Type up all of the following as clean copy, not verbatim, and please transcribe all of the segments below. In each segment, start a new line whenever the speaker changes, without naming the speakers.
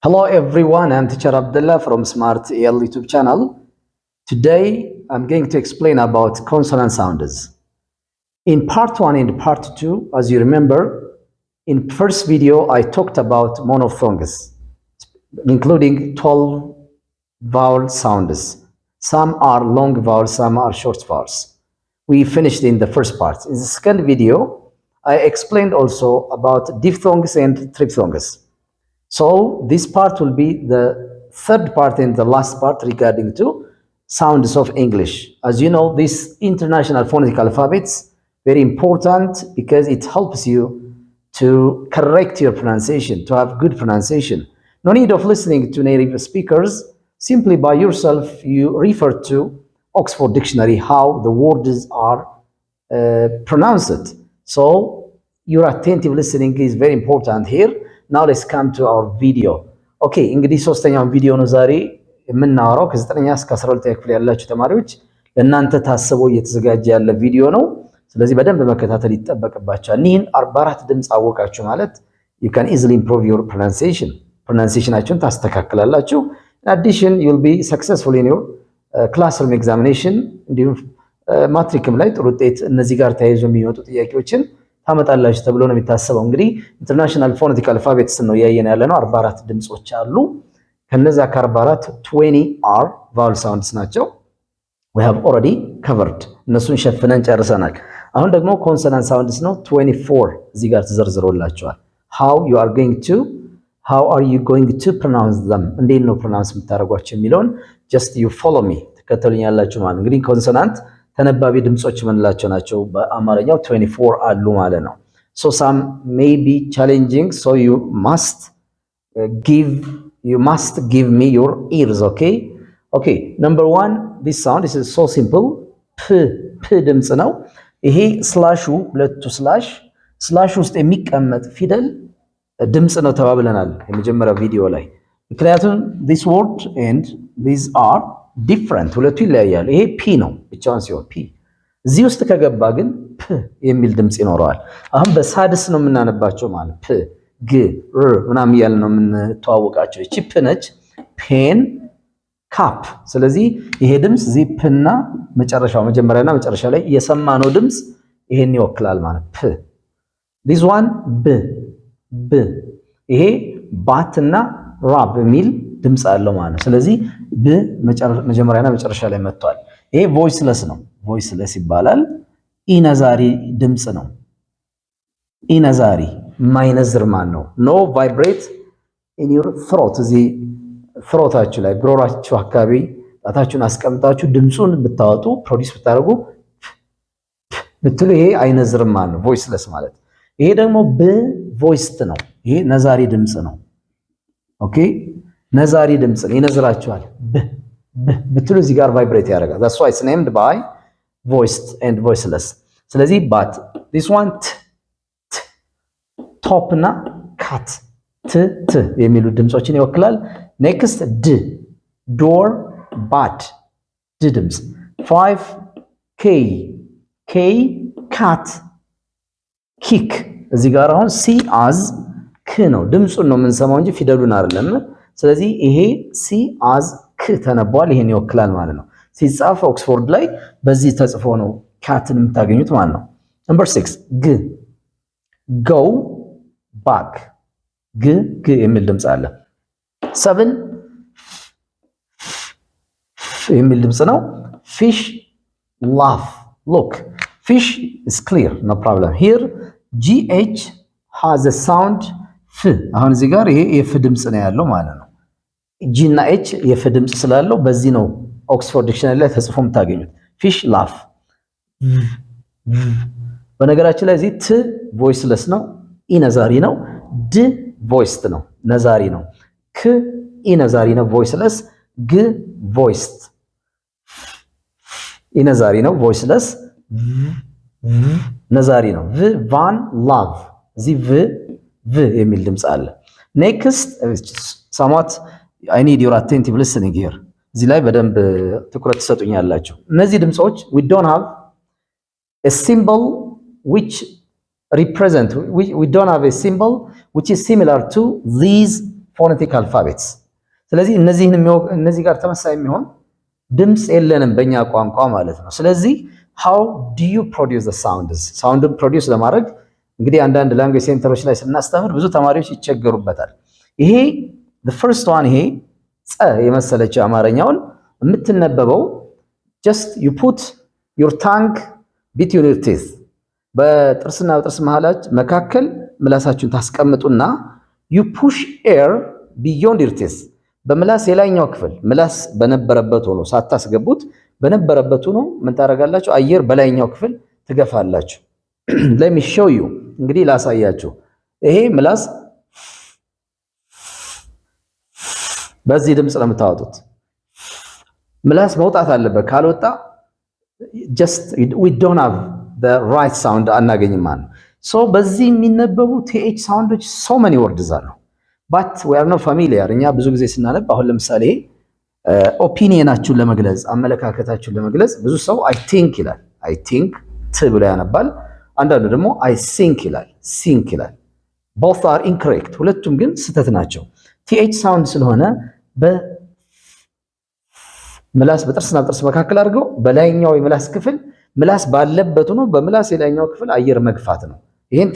Hello everyone, I'm teacher Abdullah from Smart AL YouTube channel. Today I'm going to explain about consonant sounds. In part 1 and part 2, as you remember, in first video I talked about monophthongs, including 12 vowel sounds. Some are long vowels, some are short vowels. We finished in the first part. In the second video, I explained also about diphthongs and triphthongs. So this part will be the third part and the last part regarding to sounds of English. As you know, this international phonetic alphabets very important because it helps you to correct your pronunciation, to have good pronunciation. No need of listening to native speakers. Simply by yourself, you refer to Oxford Dictionary how the words are pronounced. So your attentive listening is very important here. Now let's come to our video. Okay, እንግዲህ ሶስተኛውን ቪዲዮ ነው ዛሬ የምናወራው ከ9ኛ እስከ 12ኛ ክፍል ያላችሁ ተማሪዎች ለእናንተ ታስቦ እየተዘጋጀ ያለ ቪዲዮ ነው። ስለዚህ በደንብ መከታተል ይጠበቅባችኋል። ይህን 44 ድምጽ አወቃችሁ ማለት you can easily improve your pronunciationአችሁን ታስተካክላላችሁ. In addition, you'll be successful in your classroom examination. እንዲሁም ማትሪክም ላይ ጥሩ ውጤት እነዚህ ጋር ተያይዞ የሚመጡ ጥያቄዎችን ታመጣላችሁ ተብሎ ነው የሚታሰበው። እንግዲህ ኢንተርናሽናል ፎኔቲክ አልፋቤትስ ነው ያየን ያለ ነው። 44 ድምጾች አሉ። ከነዛ ከ44 20 are vowel sounds ናቸው። we have already covered እነሱን ሸፍነን ጨርሰናል። አሁን ደግሞ ኮንሶናንት ሳውንድስ ነው 24 እዚህ ጋር ተዘርዝሮላችኋል። how are you going to pronounce them እንዴት ነው ፕሮናንስ የምታደርጓቸው የሚለውን just you follow me ተከተሉኛላችሁ ማለት እንግዲህ ኮንሶናንት ተነባቢ ድምጾች ምንላቸው ናቸው በአማርኛው 24 አሉ ማለት ነው። so some may be challenging, so you must give me your ears. okay, number 1, this sound is so simple. ፕ ድምጽ ነው ይሄ ስላሹ ሁለቱ ስላሽ ውስጥ የሚቀመጥ ፊደል ድምጽ ነው ተባብለናል የመጀመሪያው ቪዲዮ ላይ። ምክንያቱም this word and these are different ሁለቱ ይለያያሉ። ይሄ ፒ ነው ብቻውን ሲሆን ፒ እዚህ ውስጥ ከገባ ግን ፕ የሚል ድምጽ ይኖረዋል። አሁን በሳድስ ነው የምናነባቸው ማለት ፕ ግ ር ምናምን እያለ ነው የምንተዋወቃቸው። እቺ ፕ ነች፣ ፔን ካፕ። ስለዚህ ይሄ ድምጽ ዚፕና መጨረሻው መጀመሪያና መጨረሻ ላይ የሰማነው ድምጽ ይሄን ይወክላል ማለት ፕ። this one ብ ይሄ ባትና ራብ የሚል ድምጽ አለው ማለት ነው። ስለዚህ ብ መጀመሪያና መጨረሻ ላይ መጥቷል። ይሄ ቮይስለስ ነው፣ ቮይስለስ ይባላል። ኢነዛሪ ድምጽ ነው። ኢነዛሪ ማይነዝር ማን ነው? ኖ ቫይብሬት ኢን ዩር ትሮት። እዚህ ትሮታችሁ ላይ ጉሮሯችሁ አካባቢ ጣታችሁን አስቀምጣችሁ ድምጹን ብታወጡ ፕሮዲስ ብታደርጉ ብትሉ ይሄ አይነዝርም ማለት ነው፣ ቮይስለስ ማለት። ይሄ ደግሞ ብ ቮይስድ ነው። ይሄ ነዛሪ ድምጽ ነው። ኦኬ ነዛሪ ድምጽ ነው፣ ይነዝራችኋል። ብትሉ እዚህ ጋር ቫይብሬት ያደርጋል። that's why it's named by voiced and voiceless። ስለዚህ but this one top እና cat ት የሚሉ ድምጾችን ይወክላል። next d door bad ድ ድምጽ 5 k cat kick እዚህ ጋር አሁን ሲ as ክ ነው ድምጹን ነው የምንሰማው እንጂ ፊደሉን አይደለም። ስለዚህ ይሄ ሲ as ክ ተነቧል፣ ይሄን ይወክላል ማለት ነው። ሲጻፍ ኦክስፎርድ ላይ በዚህ ተጽፎ ነው ካትን የምታገኙት ማለት ነው። ነምበር 6 ግ go back ግ የሚል ድምጽ አለ። 7 የሚል ድምጽ ነው። fish laugh look fish is clear no problem here gh has a sound ፍ አሁን እዚህ ጋር ይሄ የፍ ድምጽ ነው ያለው ማለት ነው። ጂ እና ኤች የፍ ድምጽ ስላለው በዚህ ነው ኦክስፎርድ ዲክሽነሪ ላይ ተጽፎ የምታገኙት። ፊሽ ላፍ። በነገራችን ላይ እዚህ ት ቮይስለስ ነው፣ ኢ ነዛሪ ነው። ድ ቮይስድ ነው፣ ነዛሪ ነው። ክ ኢ ነዛሪ ነው፣ ቮይስለስ። ግ ቮይስድ ኢ ነዛሪ ነው፣ ቮይስለስ። ነዛሪ ነው። ቭ ቫን ላቭ እዚህ ቭ የሚል ድምጽ አለ። ኔክስት somewhat I need your attentive listening here። እዚህ ላይ በደንብ ትኩረት ትሰጡኛላችሁ። እነዚህ ድምጾች we don't have a symbol which represent we don't have a symbol which is similar to these phonetic alphabets ስለዚህ እነዚህ ጋር ተመሳሳይ የሚሆን ድምጽ የለንም በእኛ ቋንቋ ማለት ነው ስለዚህ how do you produce the sounds ሳውንድን ፕሮዲዩስ ለማድረግ እንግዲህ አንዳንድ ላንጉዌጅ ሴንተሮች ላይ ስናስተምር ብዙ ተማሪዎች ይቸገሩበታል ይሄ the first one ይሄ ጸ የመሰለችው አማርኛውን የምትነበበው just you put your tongue between your teeth በጥርስና በጥርስ መካከል ምላሳችሁን ታስቀምጡና you push air beyond your teeth በምላስ የላይኛው ክፍል ምላስ በነበረበት ሆኖ ሳታስገቡት በነበረበት ሆኖ ምን ታረጋላችሁ አየር በላይኛው ክፍል ትገፋላችሁ let me show you እንግዲህ ላሳያችሁ ይሄ ምላስ በዚህ ድምጽ ነው የምታወጡት ምላስ መውጣት አለበት ካልወጣ just we don't have the right sound አናገኝም ማለት so በዚህ የሚነበቡ th ሳውንዶች so many words አሉ but we are not familiar እኛ ብዙ ጊዜ ስናነብ አሁን ለምሳሌ ኦፒኒየናችሁን ለመግለጽ አመለካከታችሁን ለመግለጽ ብዙ ሰው I think ይላል I think ት ብሎ ያነባል አንዳንዱ ደግሞ I think ይላል both are incorrect ሁለቱም ግን ስህተት ናቸው th ሳውንድ ስለሆነ ምላስ በጥርስና በጥርስ መካከል አድርገው በላይኛው የምላስ ክፍል ምላስ ባለበት ነው በምላስ የላይኛው ክፍል አየር መግፋት ነው ይሄን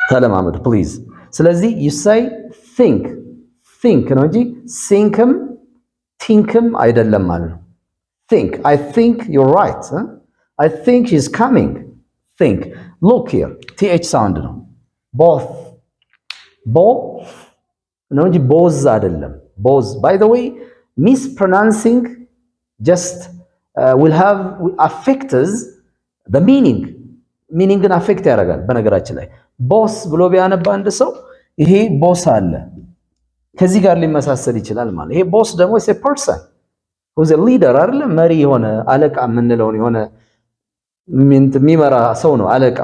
ተለማመዱ ፕሊዝ ስለዚህ you say think ነው እንጂ thinkም አይደለም ማለት ነው think I think you're right I think she's coming think look here th sound ነው both ነው እንጂ both አይደለም both by the way mispronouncing just will affects the meaningን affect ያደርጋል በነገራችን ላይ boss ብሎ ቢያነባ አንድ ሰው ይሄ boss አለ ከዚህ ጋር ሊመሳሰል ይችላል ማለት ይሄ boss ደግሞ is a person who's a leader አይደለ መሪ የሆነ አለቃ የምንለው የሆነ የሚመራ ሰው ነው አለቃ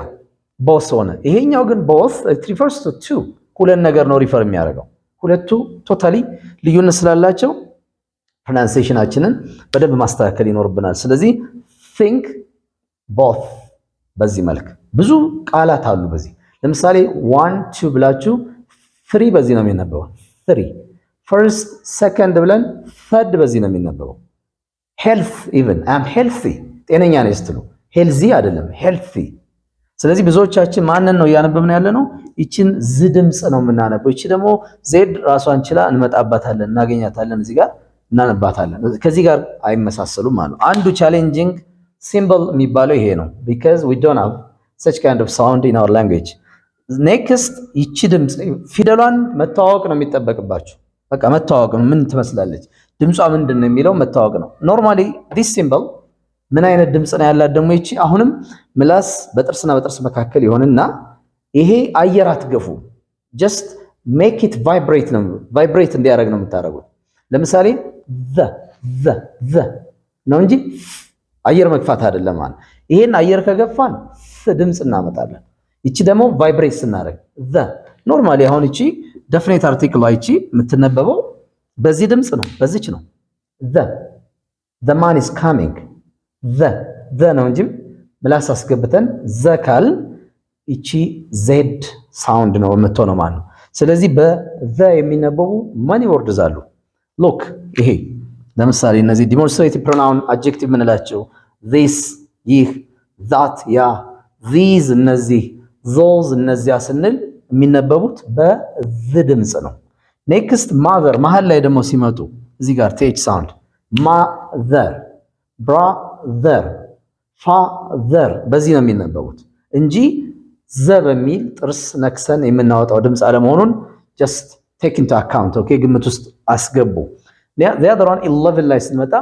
boss ሆነ ይሄኛው ግን both it refers to two ሁለት ነገር ነው ሪፈር የሚያደርገው ሁለቱ ቶታሊ ልዩነት ስላላቸው pronunciationአችንን በደንብ ማስተካከል ይኖርብናል ስለዚህ think both በዚህ መልክ ብዙ ቃላት አሉ በዚህ ለምሳሌ 1 2 ብላችሁ 3 በዚህ ነው የሚነበበው 3 first second ብለን third በዚህ ነው የሚነበበው health even I'm healthy ጤነኛ ነኝ ስትሉ healthy አይደለም healthy ስለዚህ ብዙዎቻችን ማንን ነው ያነበብን ያለ ነው እቺን ዝ ድምጽ ነው የምናነበው እቺ ደግሞ ዜድ ራሷን ችላ እንመጣባታለን እናገኛታለን እዚህ ጋር እናነባታለን ከዚህ ጋር አይመሳሰሉም ማለት አንዱ ቻሌንጂንግ ሲምቦል የሚባለው ይሄ ነው because we don't have such kind of sound in our language next እቺ ድምጽ ፊደሏን መታወቅ ነው የሚጠበቅባችሁ በቃ መታወቅ ነው ምን ትመስላለች ድምጿ ምንድነው የሚለው መታወቅ ነው normally this symbol ምን አይነት ድምጽ ነው ያላት ደግሞ እቺ አሁንም ምላስ በጥርስና በጥርስ መካከል ይሆንና ይሄ አየር አትገፉ just make it vibrate እንዲያደርግ ነው የምታደርጉት ለምሳሌ the ነው እንጂ አየር መግፋት አይደለም ማለት ይሄን አየር ከገፋን ድምጽ እናመጣለን እቺ ደግሞ ቫይብሬት ስናደርግ the normally አሁን እቺ definite article ላይ እቺ የምትነበበው በዚህ ድምጽ ነው በዚች ነው the man is coming the ነው እንጂ ምላስ አስገብተን ዘካል እቺ ዜድ ሳውንድ ነው የምትሆነው ማለት ነው ስለዚህ በዘ የሚነበቡ many words አሉ look ይሄ ለምሳሌ እነዚህ demonstrative pronoun adjective ምንላቸው this ይህ that ያ these እነዚህ those እነዚያ ስንል የሚነበቡት በዝ ድምጽ ነው next mother መሃል ላይ ደግሞ ሲመጡ እዚህ ጋር th sound mother brother father በዚህ ነው የሚነበቡት እንጂ ዘ በሚል ጥርስ ነክሰን የምናወጣው ድምጽ አለመሆኑን just take into account okay ግምት ውስጥ አስገቡ the other one 11 ላይ ስንመጣ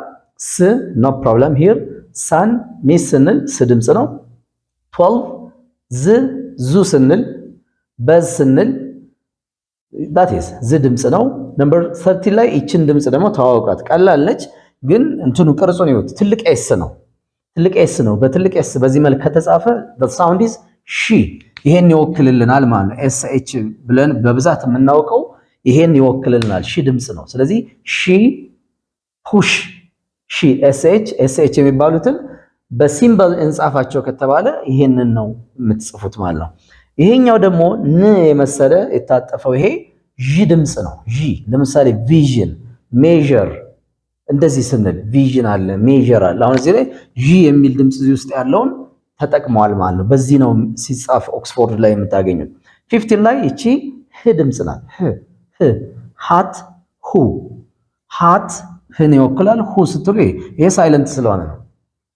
ስ no problem here san ሚስ ስንል ስ ድምጽ ነው 12 ዙ ስንል በዝ ስንል that is ዝ ድምጽ ነው number 13 ላይ እቺን ድምጽ ደግሞ ተዋውቃት ቀላል ነች ግን እንትኑ ቅርጹን ይወት ትልቅ ኤስ ነው በትልቅ ኤስ በዚህ መልክ ከተጻፈ the sound is she ይሄን ይወክልልናል ማለት ነው sh ብለን በብዛት የምናውቀው ይሄን ይወክልልናል ሺ ድምጽ ነው ስለዚህ she push she sh የሚባሉትን በሲምቦል እንጻፋቸው ከተባለ ይሄንን ነው የምትጽፉት ማለት ነው ይሄኛው ደግሞ ን የመሰለ የታጠፈው ይሄ ዥ ድምጽ ነው። ዥ ለምሳሌ ቪዥን፣ ሜዠር እንደዚህ ስንል ቪዥን አለ፣ ሜዠር አለ። አሁን እዚህ ላይ ዥ የሚል ድምጽ እዚህ ውስጥ ያለውን ተጠቅመዋል ማለት ነው። በዚህ ነው ሲጻፍ ኦክስፎርድ ላይ የምታገኙት። 15 ላይ እቺ ህ ድምጽ ናት። ህ ሃት ሁ ሃት ህን ይወክላል። ሁ ስትሉ ይሄ ሳይለንት ስለሆነ ነው።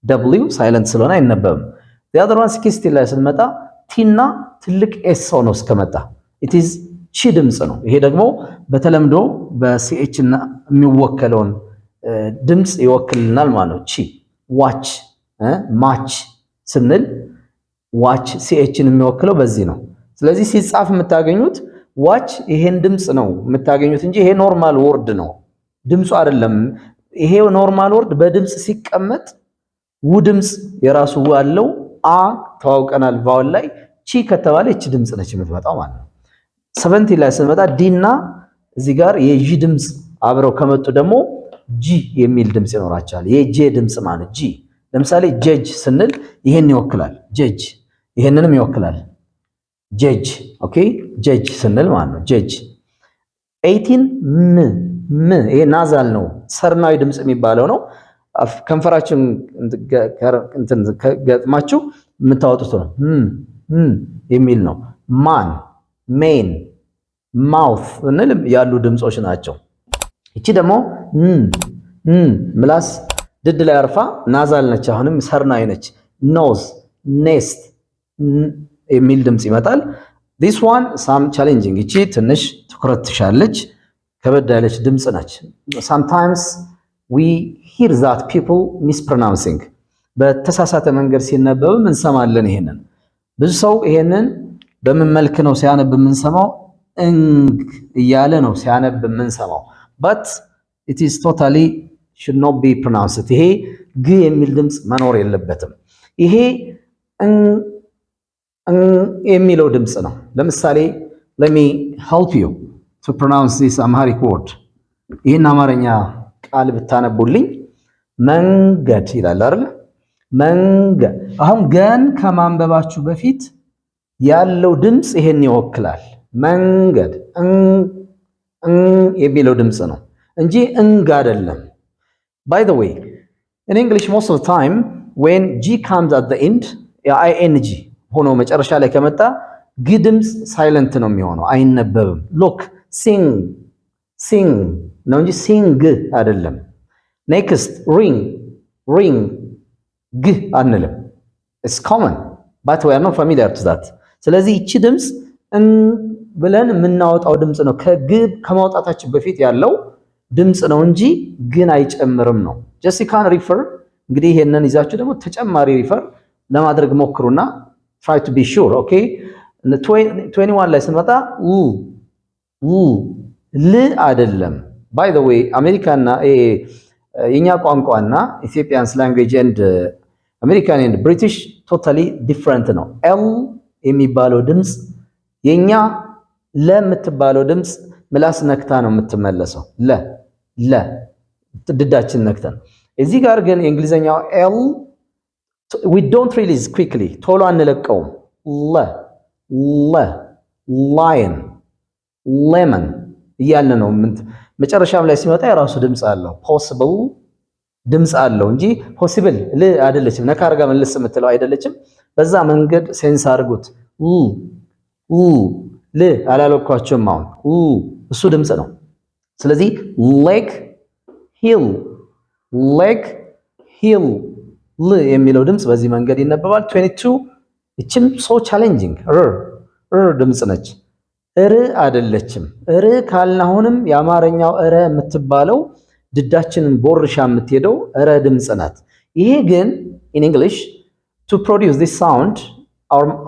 ደብሊው ሳይለንት ስለሆነ አይነበብም። the other one 16 ላይ ስንመጣ ቲና ትልቅ ኤስ ሆኖ እስከመጣ it is ቺ ድምጽ ነው። ይሄ ደግሞ በተለምዶ በሲኤች እና የሚወከለውን ድምጽ ይወክልናል ማለት ነው። ቺ ዋች ማች ስንል ዋች ሲኤችን የሚወክለው በዚህ ነው። ስለዚህ ሲጻፍ የምታገኙት ዋች ይሄን ድምጽ ነው የምታገኙት እንጂ ይሄ ኖርማል ወርድ ነው፣ ድምጹ አይደለም። ይሄ ኖርማል ወርድ በድምጽ ሲቀመጥ ው ድምጽ የራሱ ው አለው። አ ተዋውቀናል ቫውል ላይ። ቺ ከተባለ እቺ ድምጽ ነች የምትመጣው ማለት ነው። 70 ላይ ስንመጣ ዲና እዚህ ጋር የጂ ድምጽ አብረው ከመጡ ደግሞ ጂ የሚል ድምጽ ይኖራቸዋል። የጄ ድምጽ ማለት ጂ። ለምሳሌ ጀጅ ስንል ይሄን ይወክላል። ጀጅ ይሄንንም ይወክላል። ጀጅ ኦኬ፣ ጀጅ ስንል ማለት ነው። ጀጅ 18 ም ይሄ ናዛል ነው፣ ሰርናዊ ድምጽ የሚባለው ነው። ከንፈራችን እንትን ገጥማችሁ የምታወጡት ነው። የሚል ነው። ማን፣ ሜን፣ ማውት እንል ያሉ ድምጾች ናቸው። እቺ ደግሞ ምላስ ድድ ላይ አርፋ ናዛል ነች። አሁንም ሰርናዊ ነች። ኖዝ፣ ኔስት የሚል ድምጽ ይመጣል። this one some challenging እቺ ትንሽ ትኩረት ትሻለች፣ ከበድ ያለች ድምጽ ነች። sometimes we hear that people mispronouncing በተሳሳተ መንገድ ሲነበብም እንሰማለን። ይሄንን ብዙ ሰው ይሄንን በምን መልክ ነው ሲያነብ የምንሰማው? እንግ እያለ ነው ሲያነብ የምንሰማው። but it is totally should not be pronounced። ይሄ ግ የሚል ድምጽ መኖር የለበትም። ይሄ የሚለው ድምጽ ነው። ለምሳሌ let me help you to pronounce this Amharic word። ይሄን አማርኛ ቃል ብታነቡልኝ መንገድ ይላል አይደል? መንገድ። አሁን ገን ከማንበባችሁ በፊት ያለው ድምጽ ይሄን ይወክላል። መንገድ የሚለው ድምጽ ነው እንጂ እንግ አይደለም። by the way in English most of the time when g comes at the end ing ሆኖ መጨረሻ ላይ ከመጣ ግ ድምጽ ሳይለንት ነው የሚሆነው፣ አይነበብም። ሎክ ሲንግ ሲንግ ነው እንጂ ሲንግ አይደለም። ኔክስት ሪንግ ሪንግ ግ አንልም። it's common but we are not familiar to that። ስለዚህ እቺ ድምጽ ብለን የምናወጣው ድምጽ ነው። ከግ ከማውጣታችን በፊት ያለው ድምጽ ነው እንጂ ግን አይጨምርም ነው። just you can refer እንግዲህ ይሄንን ይዛችሁ ደግሞ ተጨማሪ ሪፈር ለማድረግ ሞክሩና try to be sure okay። 21 ላይ ስንመጣ ል አይደለም። by the way አሜሪካና የኛ ቋንቋና ኢትዮጵያንስ ላንጉዌጅ ኤንድ አሜሪካን ኤንድ ብሪቲሽ ቶታሊ ዲፈረንት ነው። ኤል የሚባለው ድምጽ የኛ ለምትባለው ድምጽ ምላስ ነክታ ነው የምትመለሰው። ለ ድዳችን ነክተን። እዚህ ጋር ግን የእንግሊዘኛው ኤል we don't release quickly ቶሎ አንለቀውም። lion lemon እያልን ነው። መጨረሻም ላይ ሲመጣ የራሱ ድምጽ አለው። possible ድምጽ አለው እንጂ possible ል አይደለችም። ነካ አርጋ መልስ የምትለው አይደለችም። በዛ መንገድ ሴንስ አድርጉት። ል አላለኳቸውም። አሁን እሱ ድምጽ ነው። ስለዚህ leg heel ል የሚለው ድምጽ በዚህ መንገድ ይነበባል። 22 እችም so challenging ድምጽ ነች። ር አይደለችም። ር ካልን አሁንም የአማርኛው ረ የምትባለው ድዳችንን ቦርሻ የምትሄደው ረ ድምጽ ናት። ይሄ ግን in English to produce this sound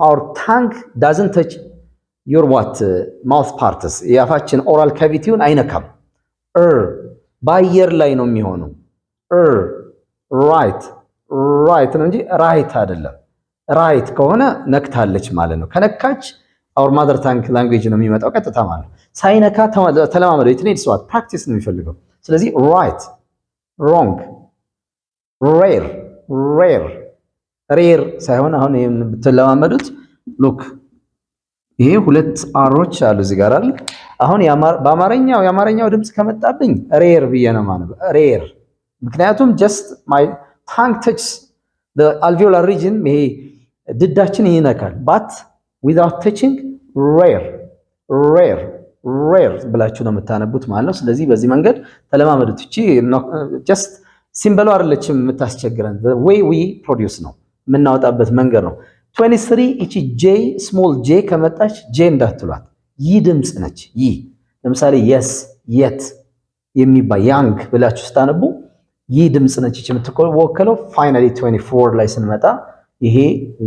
our tongue doesn't touch your mouth parts የአፋችን ኦራል ካቪቲውን አይነካም። በአየር ላይ ነው የሚሆነው። ራይት ነው እንጂ ራይት አይደለም። ራይት ከሆነ ነክታለች ማለት ነው። ከነካች our mother tongue language ነው የሚመጣው ቀጥታ ማለት ነው። ሳይነካ ተለማመደው። it needs what practice ነው የሚፈልገው። ስለዚህ right wrong rare ሳይሆን አሁን ይሄን ብትለማመዱት look ይሄ ሁለት አሮች አሉ እዚህ ጋር አይደል? አሁን የአማርኛው ድምፅ ከመጣብኝ ሬር ብዬ ነው ማለት ሬር። ምክንያቱም ጀስት ማይ ታንግ ተችስ the alveolar region ይሄ ድዳችን ይነካል ባት without touching rare rare rare ብላችሁ ነው የምታነቡት ማለት ነው። ስለዚህ በዚህ መንገድ ተለማመዱት። እቺ ጀስት ሲምበሉ አይደለችም የምታስቸግረን the way we produce ነው የምናወጣበት መንገድ ነው። 23 እቺ ጄ ስሞል ጄ ከመጣች ጄ እንዳትሏት ይ ድምፅ ነች። ይ ለምሳሌ የስ የት የሚባል ያንግ ብላችሁ ስታነቡ ይህ ድምፅ ነች እቺ የምትወከለው። ፋይናሊ 24 ላይ ስንመጣ ይሄ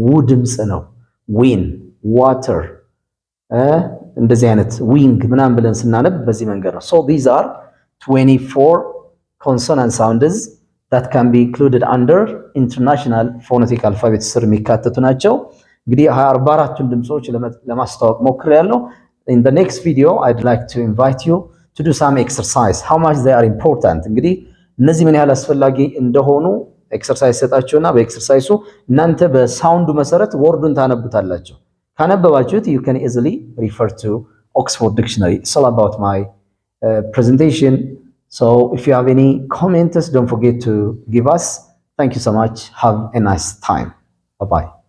ው ድምፅ ነው። ዊን ዋተር እንደዚህ አይነት ዊንግ ምናምን ብለን ስናነብ በዚህ መንገድ ነው። so these are 24 consonant sounds that can be included under international phonetic alphabet ስር የሚካተቱ ናቸው። እንግዲህ 44ቱን ድምጾች ለማስተዋወቅ ሞክሬያለሁ። in the next video I'd like to invite you to do some exercise how much they are important እንግዲህ እነዚህ ምን ያህል አስፈላጊ እንደሆኑ ኤክሰርሳይዝ ሰጣችሁና በኤክሰርሳይሱ እናንተ በሳውንዱ መሰረት ወርዱን ታነቡታላችሁ። ካነበባችሁት you can easily refer to Oxford Dictionary. It's all about my presentation. So if you have any comments, don't forget to give us. Thank you so much. Have a nice time. Bye-bye.